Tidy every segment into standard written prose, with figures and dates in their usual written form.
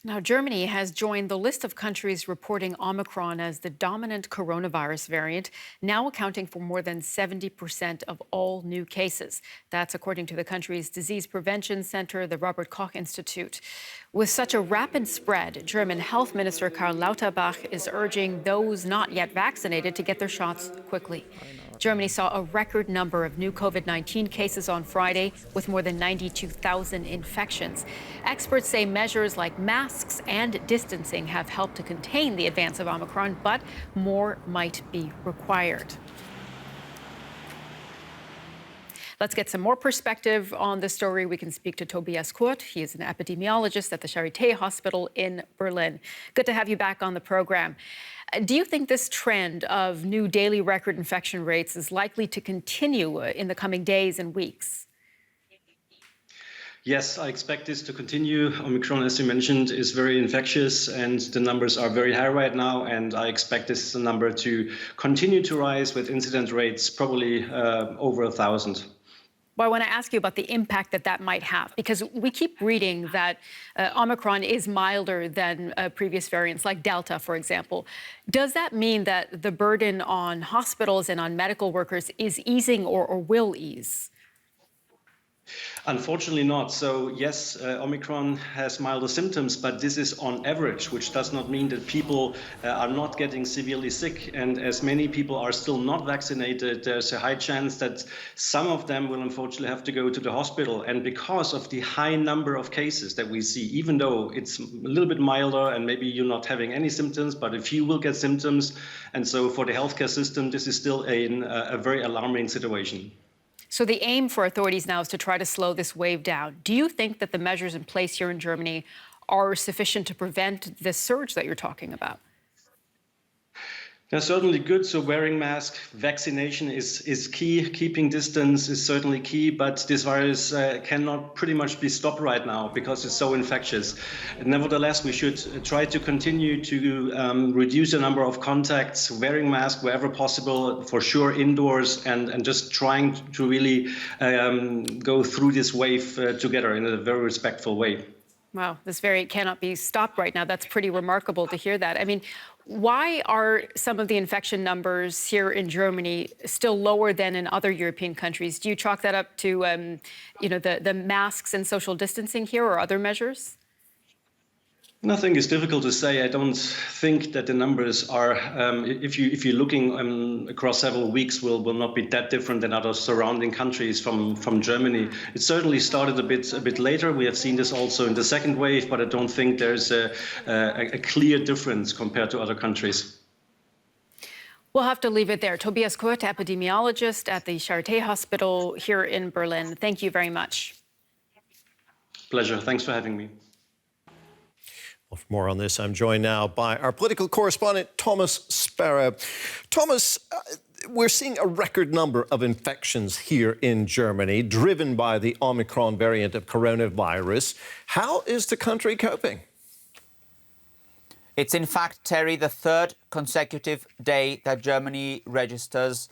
Now, Germany has joined the list of countries reporting Omicron as the dominant coronavirus variant, now accounting for more than 70% of all new cases. That's according to the country's Disease Prevention Center, the Robert Koch Institute. With such a rapid spread, German Health Minister Karl Lauterbach is urging those not yet vaccinated to get their shots quickly. Germany saw a record number of new COVID-19 cases on Friday, with more than 92,000 infections. Experts say measures like masks and distancing have helped to contain the advance of Omicron, but more might be required. Let's get some more perspective on the story. We can speak to Tobias Kurt. He is an epidemiologist at the Charité Hospital in Berlin. Good to have you back on the program. Do you think this trend of new daily record infection rates is likely to continue in the coming days and weeks? Yes, I expect this to continue. Omicron, as you mentioned, is very infectious and the numbers are very high right now. And I expect this number to continue to rise with incidence rates probably over 1,000. Well, I want to ask you about the impact that might have, because we keep reading that Omicron is milder than previous variants, like Delta, for example. Does that mean that the burden on hospitals and on medical workers is easing or will ease? Unfortunately not. So yes, Omicron has milder symptoms, but this is on average, which does not mean that people are not getting severely sick. And as many people are still not vaccinated, there's a high chance that some of them will unfortunately have to go to the hospital. And because of the high number of cases that we see, even though it's a little bit milder and maybe you're not having any symptoms, but a few will get symptoms. And so for the healthcare system, this is still a very alarming situation. So the aim for authorities now is to try to slow this wave down. Do you think that the measures in place here in Germany are sufficient to prevent this surge that you're talking about? They're certainly good. So wearing masks, vaccination is key. Keeping distance is certainly key. But this virus cannot pretty much be stopped right now because it's so infectious. Nevertheless, we should try to continue to reduce the number of contacts, wearing masks wherever possible, for sure indoors, and just trying to really go through this wave together in a very respectful way. Wow, this variant cannot be stopped right now. That's pretty remarkable to hear that. I mean, why are some of the infection numbers here in Germany still lower than in other European countries? Do you chalk that up to, the masks and social distancing here or other measures? Nothing is difficult to say. I don't think that the numbers are, if you're looking across several weeks, will not be that different than other surrounding countries from Germany. It certainly started a bit later. We have seen this also in the second wave, but I don't think there's a clear difference compared to other countries. We'll have to leave it there. Tobias Kurt, epidemiologist at the Charité Hospital here in Berlin. Thank you very much. Pleasure. Thanks for having me. Well, for more on this, I'm joined now by our political correspondent, Thomas Sparrow. Thomas, we're seeing a record number of infections here in Germany, driven by the Omicron variant of coronavirus. How is the country coping? It's in fact, Terry, the third consecutive day that Germany registers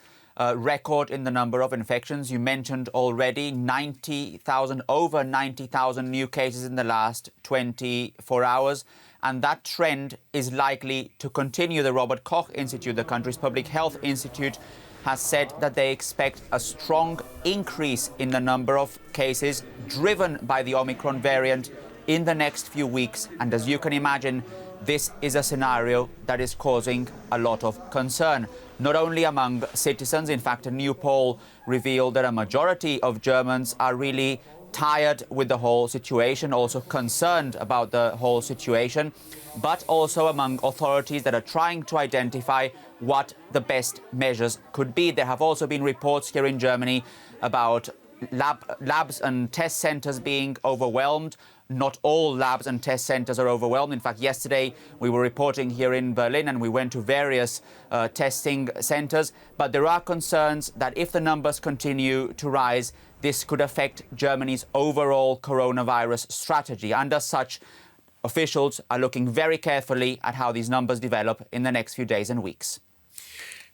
record in the number of infections. You mentioned already 90,000, over 90,000 new cases in the last 24 hours. And that trend is likely to continue. The Robert Koch Institute, the country's public health institute, has said that they expect a strong increase in the number of cases driven by the Omicron variant in the next few weeks. And as you can imagine, this is a scenario that is causing a lot of concern, not only among citizens. In fact, a new poll revealed that a majority of Germans are really tired with the whole situation, also concerned about the whole situation, but also among authorities that are trying to identify what the best measures could be. There have also been reports here in Germany about labs and test centers being overwhelmed. Not all labs and test centers are overwhelmed. In fact, yesterday we were reporting here in Berlin and we went to various testing centers. But there are concerns that if the numbers continue to rise, this could affect Germany's overall coronavirus strategy. And as such, officials are looking very carefully at how these numbers develop in the next few days and weeks.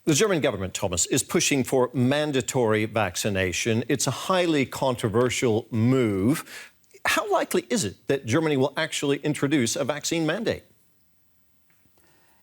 The German government, Thomas, is pushing for mandatory vaccination. It's a highly controversial move. How likely is it that Germany will actually introduce a vaccine mandate?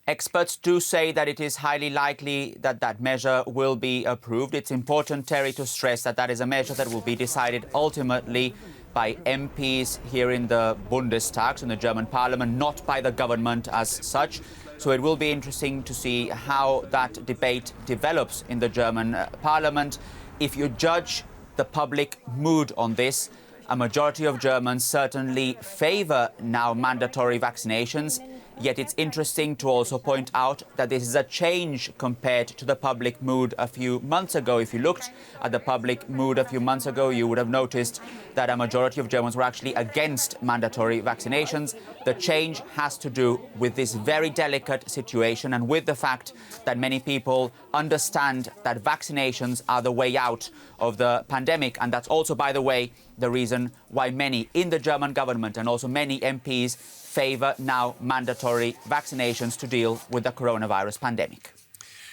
Experts do say that it is highly likely that that measure will be approved. It's important, Terry, to stress that that is a measure that will be decided ultimately by MPs here in the Bundestag, in the German parliament, not by the government as such. So it will be interesting to see how that debate develops in the German parliament. If you judge the public mood on this, a majority of Germans certainly favour now mandatory vaccinations. Yet it's interesting to also point out that this is a change compared to the public mood a few months ago. If you looked at the public mood a few months ago, you would have noticed that a majority of Germans were actually against mandatory vaccinations. The change has to do with this very delicate situation and with the fact that many people understand that vaccinations are the way out of the pandemic. And that's also, by the way, the reason why many in the German government and also many MPs favour now mandatory vaccinations to deal with the coronavirus pandemic.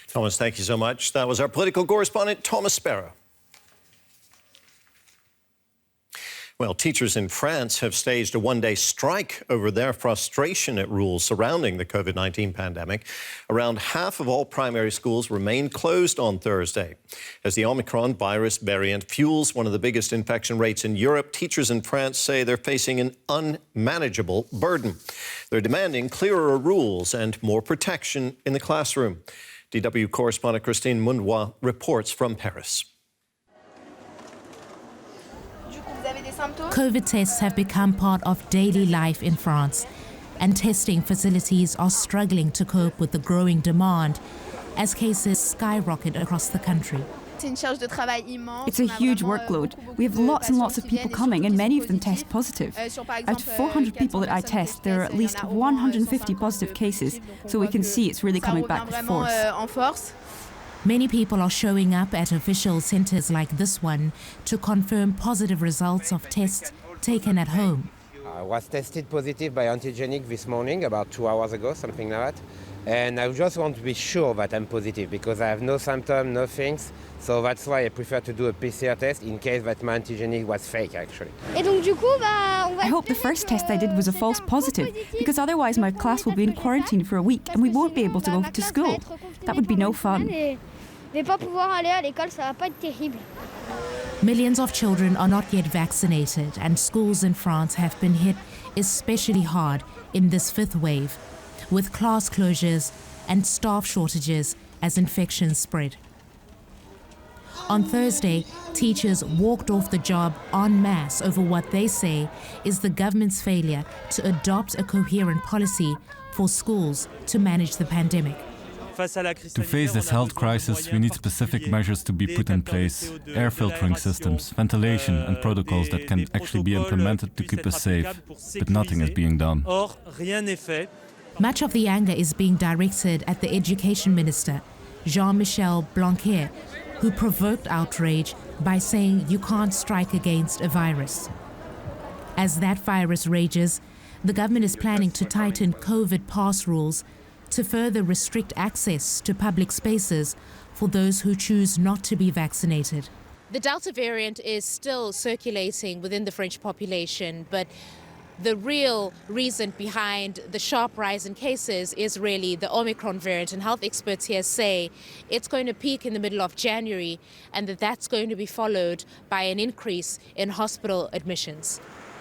Thomas, thank you so much. That was our political correspondent, Thomas Sparrow. Well, teachers in France have staged a one-day strike over their frustration at rules surrounding the COVID-19 pandemic. Around half of all primary schools remain closed on Thursday. As the Omicron virus variant fuels one of the biggest infection rates in Europe, teachers in France say they're facing an unmanageable burden. They're demanding clearer rules and more protection in the classroom. DW correspondent Christine Mundois reports from Paris. COVID tests have become part of daily life in France, and testing facilities are struggling to cope with the growing demand as cases skyrocket across the country. It's a huge workload. We have lots and lots of people coming, and many of them test positive. Out of 400 people that I test, there are at least 150 positive cases, so we can see it's really coming back with force. Many people are showing up at official centres like this one to confirm positive results of tests taken at home. I was tested positive by antigenic this morning, about 2 hours ago, something like that. And I just want to be sure that I'm positive because I have no symptoms, no things. So that's why I prefer to do a PCR test in case that my antigenic was fake, actually. I hope the first test I did was a false positive, because otherwise my class will be in quarantine for a week and we won't be able to go to school. That would be no fun. Millions of children are not yet vaccinated, and schools in France have been hit especially hard in this fifth wave, with class closures and staff shortages as infections spread. On Thursday, teachers walked off the job en masse over what they say is the government's failure to adopt a coherent policy for schools to manage the pandemic. To face this health crisis, we need specific measures to be put in place, air filtering systems, ventilation and protocols that can actually be implemented to keep us safe, but nothing is being done. Much of the anger is being directed at the Education Minister, Jean-Michel Blanquer, who provoked outrage by saying you can't strike against a virus. As that virus rages, the government is planning to tighten COVID pass rules to further restrict access to public spaces for those who choose not to be vaccinated. The Delta variant is still circulating within the French population, but the real reason behind the sharp rise in cases is really the Omicron variant, and health experts here say it's going to peak in the middle of January and that's going to be followed by an increase in hospital admissions.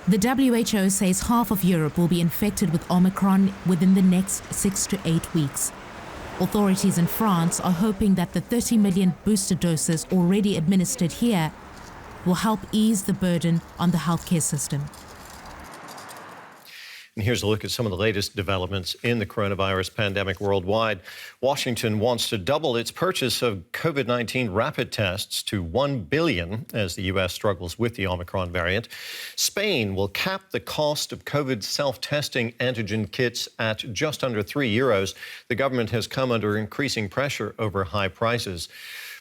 The WHO says half of Europe will be infected with Omicron within the next 6 to 8 weeks. Authorities in France are hoping that the 30 million booster doses already administered here will help ease the burden on the healthcare system. And here's a look at some of the latest developments in the coronavirus pandemic worldwide. Washington wants to double its purchase of COVID-19 rapid tests to 1 billion as the U.S. struggles with the Omicron variant. Spain will cap the cost of COVID self-testing antigen kits at just under €3. The government has come under increasing pressure over high prices.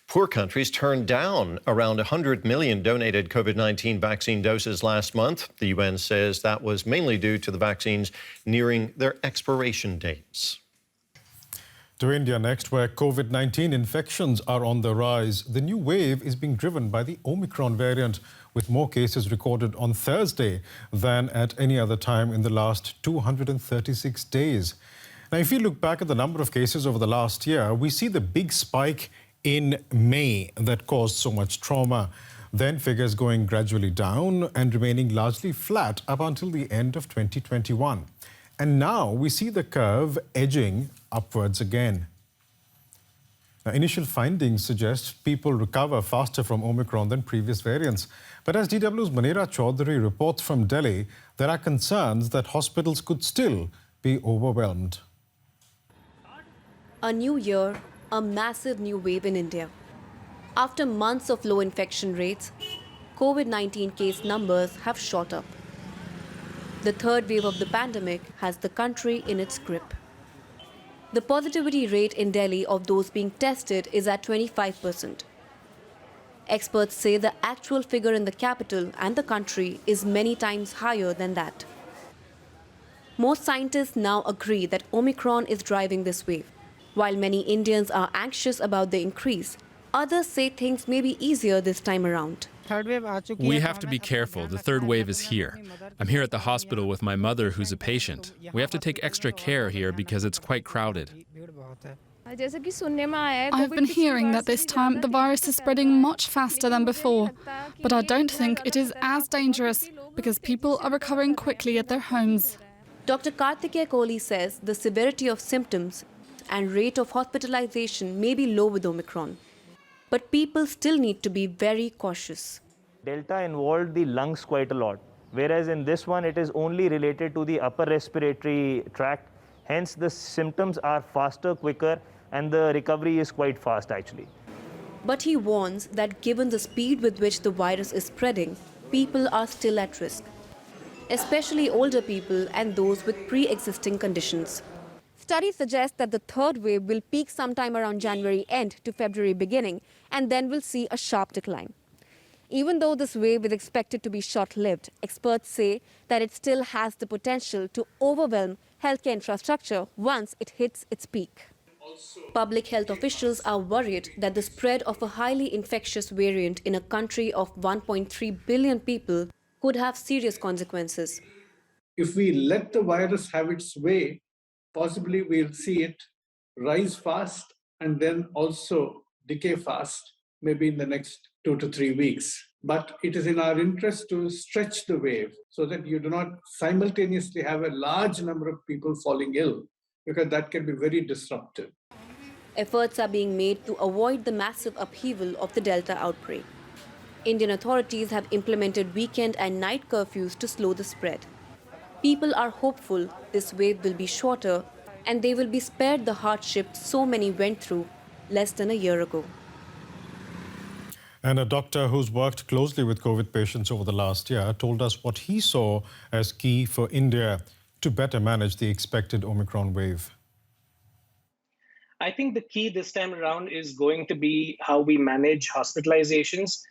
Poor countries turned down around 100 million donated COVID-19 vaccine doses last month. The UN says that was mainly due to the vaccines nearing their expiration dates. To India next, where COVID-19 infections are on the rise. The new wave is being driven by the Omicron variant, with more cases recorded on Thursday than at any other time in the last 236 days. Now, if you look back at the number of cases over the last year, we see the big spike in May that caused so much trauma. Then figures going gradually down and remaining largely flat up until the end of 2021. And now we see the curve edging upwards again. Now, initial findings suggest people recover faster from Omicron than previous variants. But as DW's Manira Chaudhary reports from Delhi, there are concerns that hospitals could still be overwhelmed. A new year, a massive new wave in India. After months of low infection rates, COVID-19 case numbers have shot up. The third wave of the pandemic has the country in its grip. The positivity rate in Delhi of those being tested is at 25%. Experts say the actual figure in the capital and the country is many times higher than that. Most scientists now agree that Omicron is driving this wave. While many Indians are anxious about the increase, others say things may be easier this time around. We have to be careful. The third wave is here. I'm here at the hospital with my mother, who's a patient. We have to take extra care here because it's quite crowded. I've been hearing that this time the virus is spreading much faster than before, but I don't think it is as dangerous because people are recovering quickly at their homes. Dr. Karthikeya Kohli says the severity of symptoms and rate of hospitalization may be low with Omicron. But people still need to be very cautious. Delta involved the lungs quite a lot, whereas in this one it is only related to the upper respiratory tract. Hence the symptoms are faster, quicker, and the recovery is quite fast actually. But he warns that given the speed with which the virus is spreading, people are still at risk, especially older people and those with pre-existing conditions. Studies suggest that the third wave will peak sometime around January end to February beginning, and then we'll see a sharp decline. Even though this wave is expected to be short-lived, experts say that it still has the potential to overwhelm healthcare infrastructure once it hits its peak. Public health officials are worried that the spread of a highly infectious variant in a country of 1.3 billion people could have serious consequences. If we let the virus have its way, possibly we'll see it rise fast and then also decay fast, maybe in the next 2 to 3 weeks. But it is in our interest to stretch the wave so that you do not simultaneously have a large number of people falling ill, because that can be very disruptive. Efforts are being made to avoid the massive upheaval of the Delta outbreak. Indian authorities have implemented weekend and night curfews to slow the spread. People are hopeful this wave will be shorter and they will be spared the hardship so many went through less than a year ago. And a doctor who's worked closely with COVID patients over the last year told us what he saw as key for India to better manage the expected Omicron wave. I think the key this time around is going to be how we manage hospitalizations.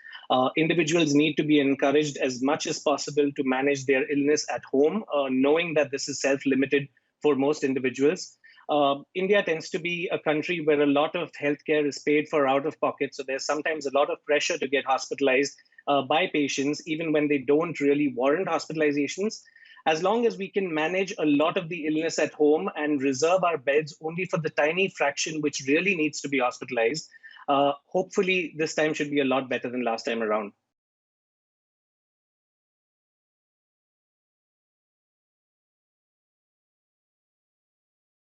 Individuals need to be encouraged as much as possible to manage their illness at home, knowing that this is self-limited for most individuals. India tends to be a country where a lot of healthcare is paid for out of pocket. So there's sometimes a lot of pressure to get hospitalized by patients, even when they don't really warrant hospitalizations. As long as we can manage a lot of the illness at home and reserve our beds only for the tiny fraction which really needs to be hospitalized, hopefully this time should be a lot better than last time around.